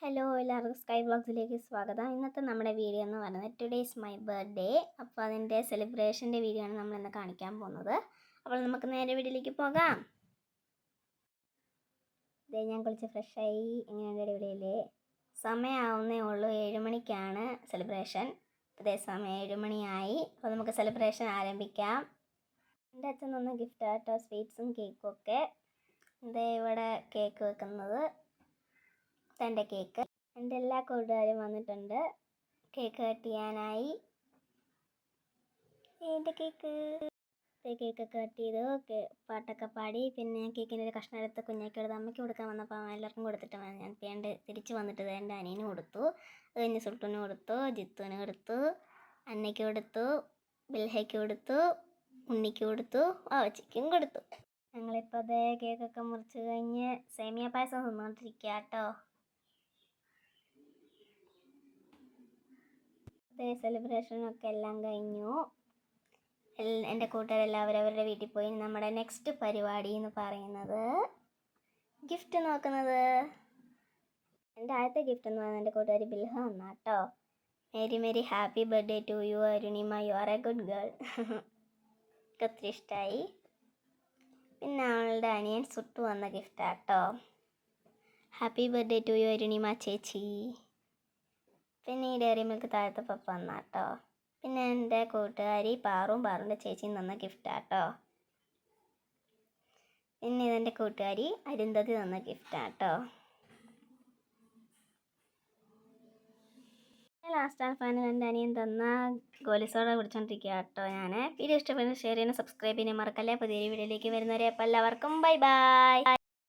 Hello എല്ലാവർക്കും sky വ്ളോഗ്സിലേക്ക് സ്വാഗതം. ഇന്നത്തെ നമ്മുടെ വീഡിയോ എന്ന് പറയുന്നത് ടുഡേ ഈസ് മൈ ബർത്ത്ഡേ. അപ്പോൾ അതിൻ്റെ സെലിബ്രേഷൻ്റെ വീഡിയോ ആണ് നമ്മളിന്ന് കാണിക്കാൻ പോകുന്നത്. അപ്പോൾ നമുക്ക് നേരെ വീഡിയോയിലേക്ക് പോകാം. ഇതേ ഞാൻ കുളിച്ച് ഫ്രഷായി. ഇങ്ങനെയുണ്ട് അടിപൊളിയില്ലേ? സമയമാവുന്നേ ഉള്ളൂ, 7 മണിക്കാണ് സെലിബ്രേഷൻ. അതേ സമയം 7 മണിയായി. അപ്പോൾ നമുക്ക് സെലിബ്രേഷൻ ആരംഭിക്കാം. എൻ്റെ അച്ഛൻ തന്ന ഗിഫ്റ്റ് ആട്ടോ, സ്വീറ്റ്സും കേക്കും ഒക്കെ. ഇതേ ഇവിടെ കേക്ക് വെക്കുന്നത്, എൻ്റെ കേക്ക്. എൻ്റെ എല്ലാ കൂട്ടുകാരും വന്നിട്ടുണ്ട് കേക്ക് കട്ട് ചെയ്യാനായി. എൻ്റെ കേക്കൊക്കെ കട്ട് ചെയ്തു, പാട്ടൊക്കെ പാടി. പിന്നെ കേക്കിൻ്റെ ഒരു കഷ്ണം എടുത്ത് കുഞ്ഞാക്കി എടുത്ത് അമ്മയ്ക്ക് കൊടുക്കാൻ വന്നപ്പോൾ എല്ലാവർക്കും കൊടുത്തിട്ട് ഞാൻ തിരിച്ച് വന്നിട്ട് എൻ്റെ അനിയന് കൊടുത്തു. അത് കഴിഞ്ഞ് സുൽട്ടന് കൊടുത്തു, ജിത്തുവിന് കൊടുത്തു, അന്നയ്ക്ക് കൊടുത്തു, ബിൽഹയ്ക്ക് കൊടുത്തു, ഉണ്ണിക്ക് കൊടുത്തു, ആവച്ചിക്കും കൊടുത്തു. ഞങ്ങളിപ്പോൾ അതേ കേക്കൊക്കെ മുറിച്ച് കഴിഞ്ഞ് സേമിയ പായസം തിന്നുകൊണ്ടിരിക്കുക കേട്ടോ. സെലിബ്രേഷനൊക്കെ എല്ലാം കഴിഞ്ഞു. എൻ്റെ കൂട്ടുകാരെല്ലാവരും അവരുടെ വീട്ടിൽ പോയി. നമ്മുടെ നെക്സ്റ്റ് പരിപാടി എന്ന് പറയുന്നത് ഗിഫ്റ്റ് നോക്കുന്നത്. എൻ്റെ ആദ്യത്തെ ഗിഫ്റ്റ് എന്ന് പറയുന്നത് എൻ്റെ കൂട്ടുകാരി ബിൽഹ വന്നാട്ടോ. Merry happy birthday to you Arunima, you are a good girl. ഒത്തിരി ഇഷ്ടമായി. പിന്നെ അവളുടെ അനിയൻ സുട്ടു വന്ന ഗിഫ്റ്റാട്ടോ. Happy birthday to you Arunima ചേച്ചി. പിന്നെ ഈ ഡയറി മിൽക്ക് താഴത്തെ പപ്പ വന്നാട്ടോ. പിന്നെ എൻ്റെ കൂട്ടുകാരി പാറുൻ്റെ ചേച്ചിയും തന്ന ഗിഫ്റ്റാട്ടോ. പിന്നെ ഇതെൻ്റെ കൂട്ടുകാരി അരുന്ധതി തന്ന ഗിഫ്റ്റാട്ടോ. ലാസ്റ്റ് ആൻഡ് ഫൈനൽ എൻ്റെ അനിയൻ തന്ന ഗോലിസോഡ കുടിച്ചോണ്ടിരിക്കുക കേട്ടോ. ഞാൻ വീഡിയോ ഇഷ്ടപ്പെടുന്ന ഷെയർ ചെയ്യാനും സബ്സ്ക്രൈബ് ചെയ്യാനും മറക്കല്ലേ. പുതിയൊരു വീഡിയോയിലേക്ക് വരുന്നവരെ അപ്പോൾ എല്ലാവർക്കും ബൈ ബൈ.